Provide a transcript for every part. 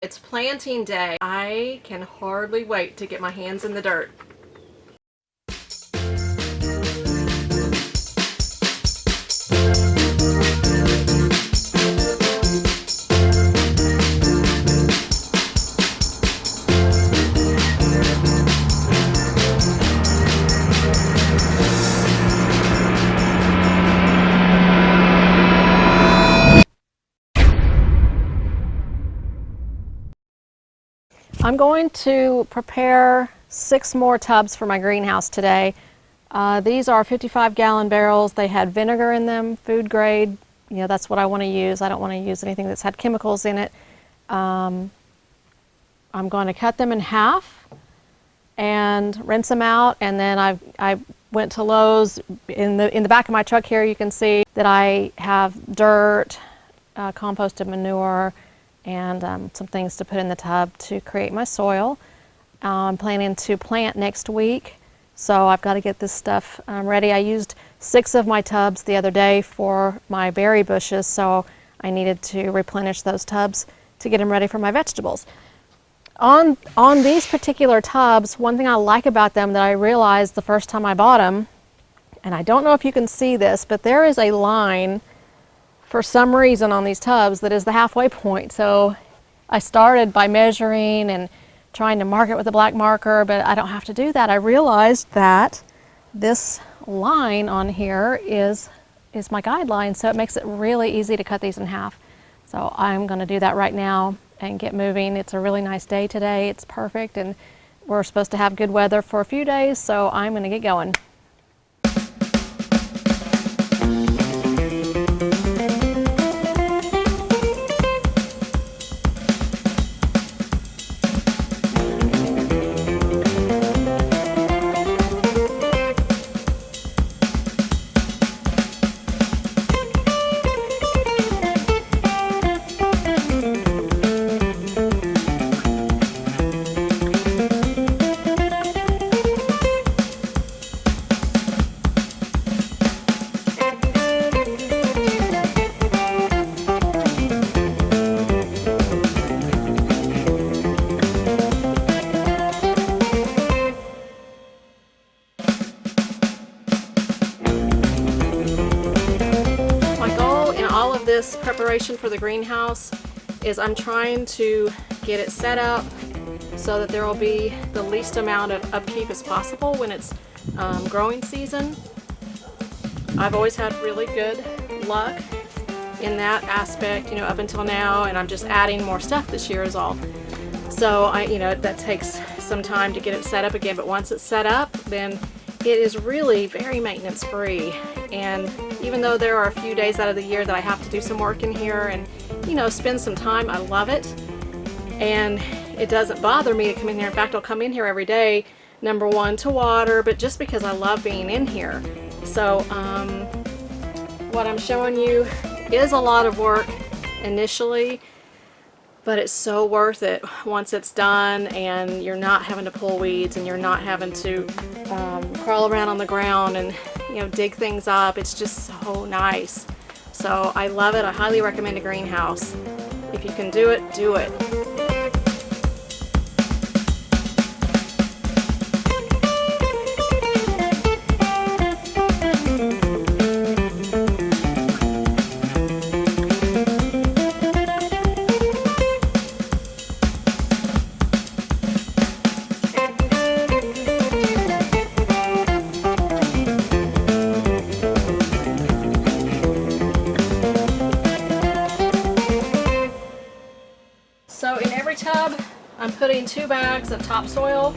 It's planting day. I can hardly wait to get my hands in the dirt. I'm going to prepare 6 more tubs for my greenhouse today. These are 55-gallon barrels. They had vinegar in them, food grade. You know, that's what I want to use. I don't want to use anything that's had chemicals in it. I'm going to cut them in half and rinse them out, and then I went to Lowe's. In the back of my truck here, you can see that I have dirt, composted manure, and some things to put in the tub to create my soil. I'm planning to plant next week, so I've got to get this stuff ready. I used 6 of my tubs the other day for my berry bushes, so I needed to replenish those tubs to get them ready for my vegetables. On these particular tubs, one thing I like about them that I realized the first time I bought them, and I don't know if you can see this, but there is a line for some reason on these tubs that is the halfway point. So I started by measuring and trying to mark it with a black marker, but I don't have to do that. I realized that this line on here is my guideline, so it makes it really easy to cut these in half. So I'm going to do that right now and get moving. It's a really nice day today. It's perfect, and we're supposed to have good weather for a few days, so I'm going to get going. This preparation for the greenhouse is I'm trying to get it set up so that there will be the least amount of upkeep as possible when it's growing season. I've always had really good luck in that aspect, you know, up until now, and I'm just adding more stuff this year is all. So that takes some time to get it set up again, but once it's set up, then it is really very maintenance free. And even though there are a few days out of the year that I have to do some work in here and, you know, spend some time, I love it. And it doesn't bother me to come in here. In fact, I'll come in here every day, number one, to water, but just because I love being in here. So what I'm showing you is a lot of work initially, but it's so worth it once it's done and you're not having to pull weeds and you're not having to crawl around on the ground and, you know, dig things up. It's just so nice. So I love it. I highly recommend a greenhouse. If you can do it, do it. So in every tub, I'm putting 2 bags of topsoil,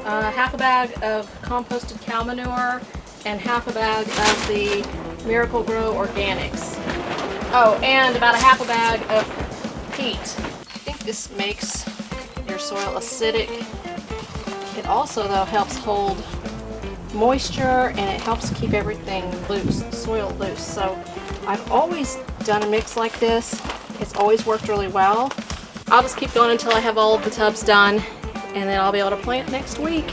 half a bag of composted cow manure, and half a bag of the Miracle Grow Organics. Oh, and about a half a bag of peat. I think this makes your soil acidic. It also, though, helps hold moisture, and it helps keep everything loose, soil loose. So I've always done a mix like this. It's always worked really well. I'll just keep going until I have all of the tubs done, and then I'll be able to plant next week.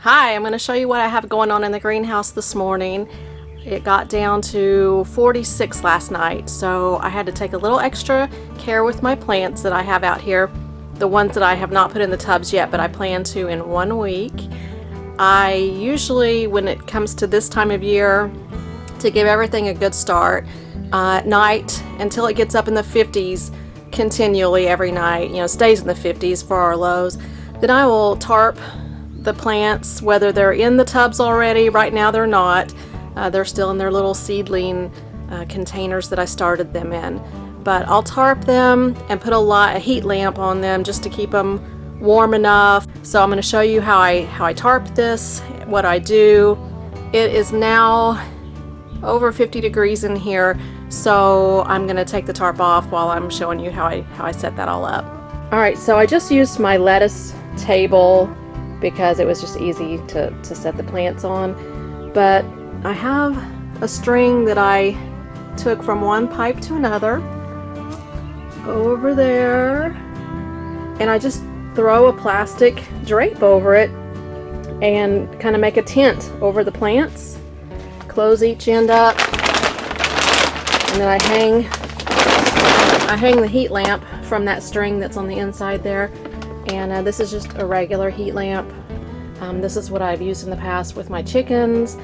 Hi. Hi, I'm going to show you what I have going on in the greenhouse this morning. It got down to 46 last night, so I had to take a little extra care with my plants that I have out here. The ones that I have not put in the tubs yet, but I plan to in 1 week. I usually, when it comes to this time of year, to give everything a good start, at night until it gets up in the 50s continually every night, stays in the 50s for our lows, then I will tarp the plants, whether they're in the tubs already. Right now they're not. They're still in their little seedling containers that I started them in. But I'll tarp them and put a heat lamp on them just to keep them warm enough. So I'm going to show you how I tarp this, what I do. It is now over 50 degrees in here, so I'm going to take the tarp off while I'm showing you how I set that all up. Alright, so I just used my lettuce table because it was just easy to set the plants on, but I have a string that I took from one pipe to another over there, and I just throw a plastic drape over it and kind of make a tent over the plants, close each end up, and then I hang the heat lamp from that string that's on the inside there. And this is just a regular heat lamp. This is what I've used in the past with my chickens.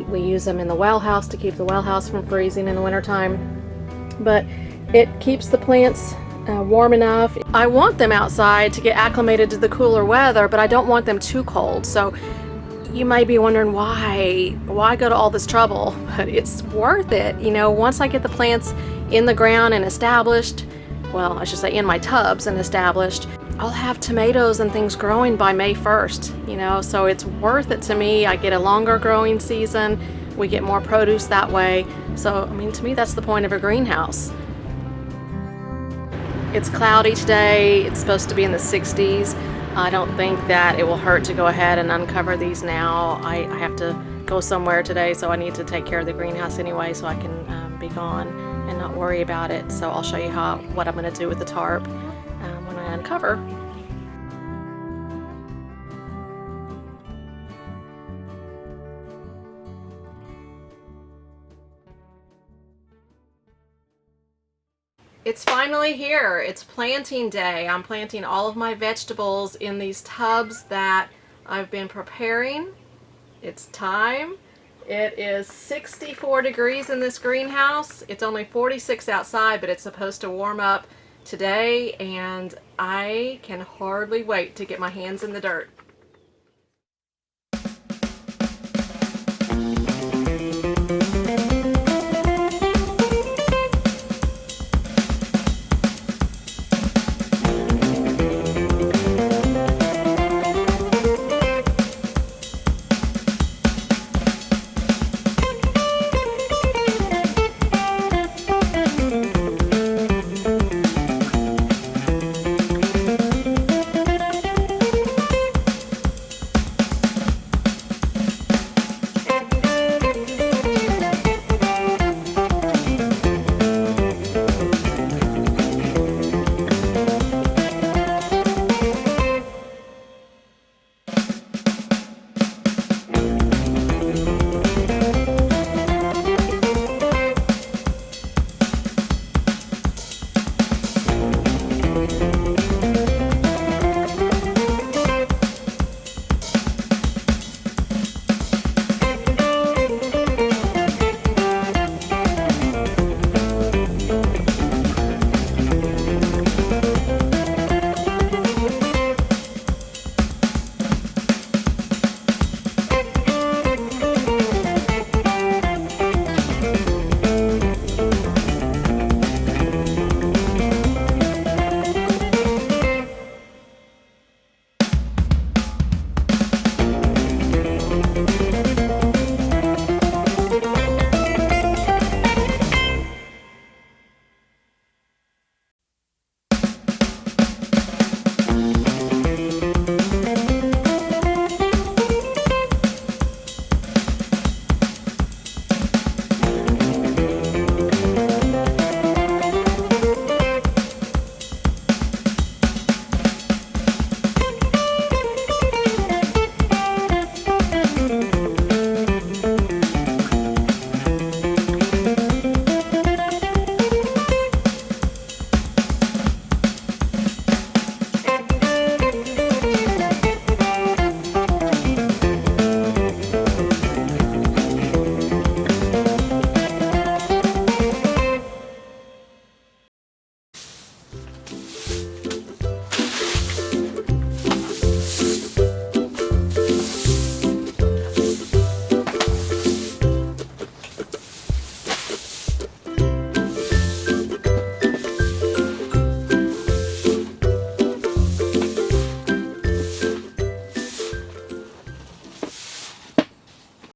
We use them in the well house to keep the well house from freezing in the wintertime. But it keeps the plants warm enough. I want them outside to get acclimated to the cooler weather, but I don't want them too cold. So you might be wondering why go to all this trouble, but it's worth it. Once I get the plants in the ground and established, well, I should say in my tubs and established, I'll have tomatoes and things growing by May 1st, so it's worth it to me. I get a longer growing season. We get more produce that way. So, to me, that's the point of a greenhouse. It's cloudy today. It's supposed to be in the 60s. I don't think that it will hurt to go ahead and uncover these now. I have to go somewhere today, so I need to take care of the greenhouse anyway so I can be gone and not worry about it. So I'll show you what I'm going to do with the tarp when I uncover. It's finally here. It's planting day. I'm planting all of my vegetables in these tubs that I've been preparing. It's time. It is 64 degrees in this greenhouse. It's only 46 outside, but it's supposed to warm up today, and I can hardly wait to get my hands in the dirt.